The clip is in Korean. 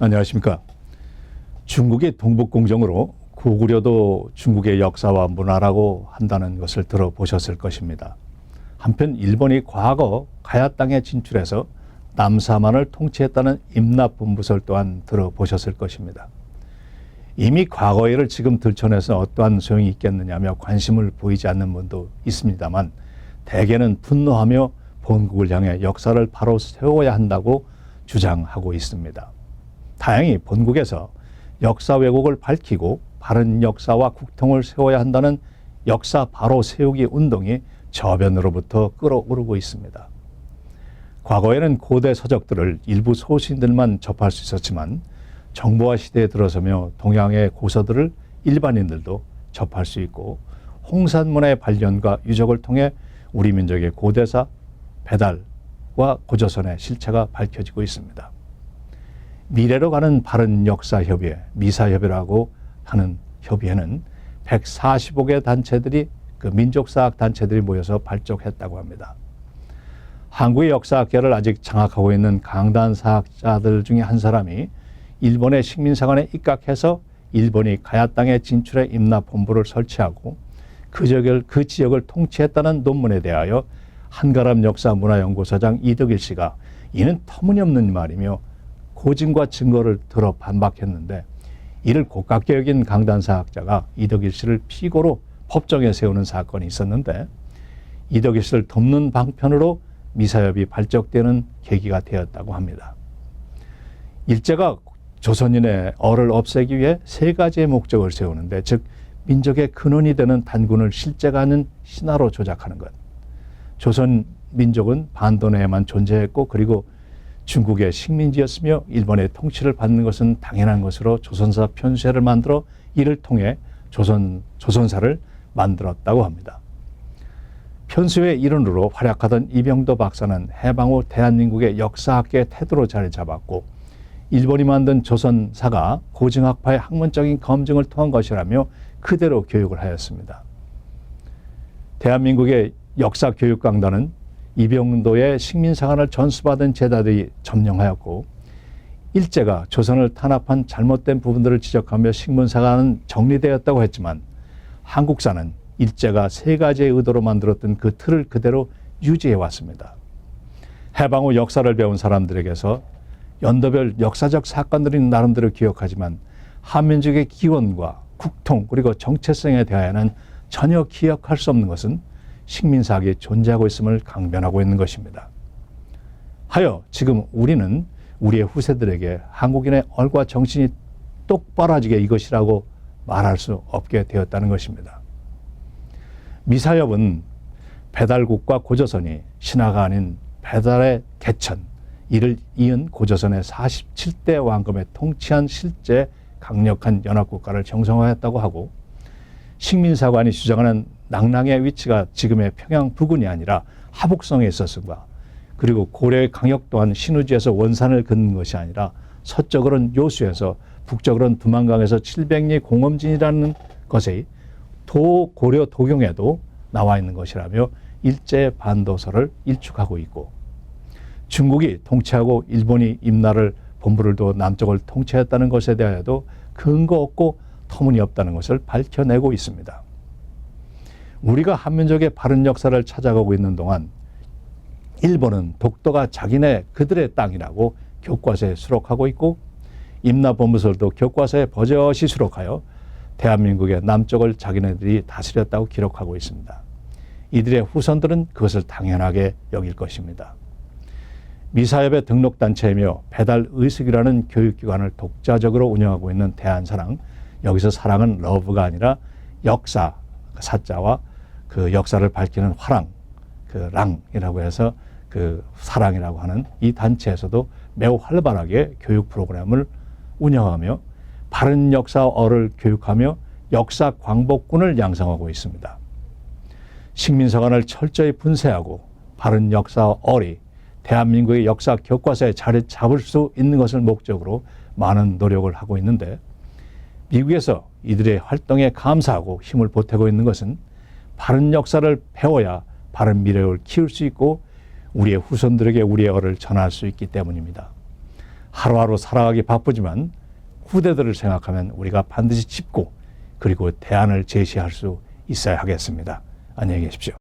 안녕하십니까. 중국의 동북공정으로 고구려도 중국의 역사와 문화라고 한다는 것을 들어보셨을 것입니다. 한편 일본이 과거 가야 땅에 진출해서 남사만을 통치했다는 임납분부설 또한 들어보셨을 것입니다. 이미 과거의 일을 지금 들춰내서 어떠한 소용이 있겠느냐며 관심을 보이지 않는 분도 있습니다만, 대개는 분노하며 본국을 향해 역사를 바로 세워야 한다고 주장하고 있습니다. 다행히 본국에서 역사 왜곡을 밝히고 바른 역사와 국통을 세워야 한다는 역사 바로 세우기 운동이 저변으로부터 끓어오르고 있습니다. 과거에는 고대 서적들을 일부 소수인들만 접할 수 있었지만 정보화 시대에 들어서며 동양의 고서들을 일반인들도 접할 수 있고, 홍산문화의 발견과 유적을 통해 우리 민족의 고대사, 배달과 고조선의 실체가 밝혀지고 있습니다. 미래로 가는 바른 역사협의회, 미사협의라고 하는 협의회는 145개 단체들이, 민족사학 단체들이 모여서 발족했다고 합니다. 한국의 역사학계를 아직 장악하고 있는 강단사학자들 중에 한 사람이 일본의 식민사관에 입각해서 일본이 가야 땅에 진출해 임납본부를 설치하고 그 지역을 통치했다는 논문에 대하여 한가람 역사문화연구소장 이덕일 씨가 이는 터무니없는 말이며 고증과 증거를 들어 반박했는데, 이를 고깝게 여긴 강단사학자가 이덕일 씨를 피고로 법정에 세우는 사건이 있었는데, 이덕일 씨를 돕는 방편으로 미사협이 발족되는 계기가 되었다고 합니다. 일제가 조선인의 어를 없애기 위해 세 가지의 목적을 세우는데, 즉 민족의 근원이 되는 단군을 실제가 아닌 신화로 조작하는 것. 조선 민족은 반도 내에만 존재했고, 그리고 중국의 식민지였으며 일본의 통치를 받는 것은 당연한 것으로 조선사 편수회를 만들어 이를 통해 조선사를 만들었다고 합니다. 편수회 일원으로 활약하던 이병도 박사는 해방 후 대한민국의 역사학계의 태도로 자리 잡았고, 일본이 만든 조선사가 고증학파의 학문적인 검증을 통한 것이라며 그대로 교육을 하였습니다. 대한민국의 역사교육강단은 이병도의 식민사관을 전수받은 제자들이 점령하였고, 일제가 조선을 탄압한 잘못된 부분들을 지적하며 식민사관은 정리되었다고 했지만, 한국사는 일제가 세 가지의 의도로 만들었던 그 틀을 그대로 유지해 왔습니다. 해방 후 역사를 배운 사람들에게서 연도별 역사적 사건들이 나름대로 기억하지만 한민족의 기원과 국통 그리고 정체성에 대하여는 전혀 기억할 수 없는 것은 식민사학이 존재하고 있음을 강변하고 있는 것입니다. 하여 지금 우리는 우리의 후세들에게 한국인의 얼과 정신이 똑바라지게 이것이라고 말할 수 없게 되었다는 것입니다. 미사협은 배달국과 고조선이 신화가 아닌 배달의 개천, 이를 이은 고조선의 47대 왕금에 통치한 실제 강력한 연합국가를 정성화했다고 하고, 식민사관이 주장하는 낙랑의 위치가 지금의 평양 부근이 아니라 하북성에 있었음과, 그리고 고려의 강역 또한 신우지에서 원산을 긋는 것이 아니라 서쪽으로는 요수에서 북쪽으로는 두만강에서 700리 공엄진이라는 것의 고려 도경에도 나와 있는 것이라며 일제 반도설을 일축하고 있고, 중국이 통치하고 일본이 임나를 본부를 둬 남쪽을 통치했다는 것에 대하여도 근거 없고 터무니없다는 것을 밝혀내고 있습니다. 우리가 한민족의 바른 역사를 찾아가고 있는 동안 일본은 독도가 그들의 땅이라고 교과서에 수록하고 있고, 임나본부설도 교과서에 버젓이 수록하여 대한민국의 남쪽을 자기네들이 다스렸다고 기록하고 있습니다. 이들의 후손들은 그것을 당연하게 여길 것입니다. 미사협의 등록단체이며 배달의식이라는 교육기관을 독자적으로 운영하고 있는 대한사랑, 여기서 사랑은 러브가 아니라 역사, 사자와 그 역사를 밝히는 화랑, 그 랑이라고 해서 그 사랑이라고 하는 이 단체에서도 매우 활발하게 교육 프로그램을 운영하며 바른 역사어를 교육하며 역사 광복군을 양성하고 있습니다. 식민사관을 철저히 분쇄하고 바른 역사어리, 대한민국의 역사 교과서에 자리 잡을 수 있는 것을 목적으로 많은 노력을 하고 있는데, 미국에서 이들의 활동에 감사하고 힘을 보태고 있는 것은 바른 역사를 배워야 바른 미래를 키울 수 있고 우리의 후손들에게 우리의 어를 전할 수 있기 때문입니다. 하루하루 살아가기 바쁘지만 후대들을 생각하면 우리가 반드시 짚고 그리고 대안을 제시할 수 있어야 하겠습니다. 안녕히 계십시오.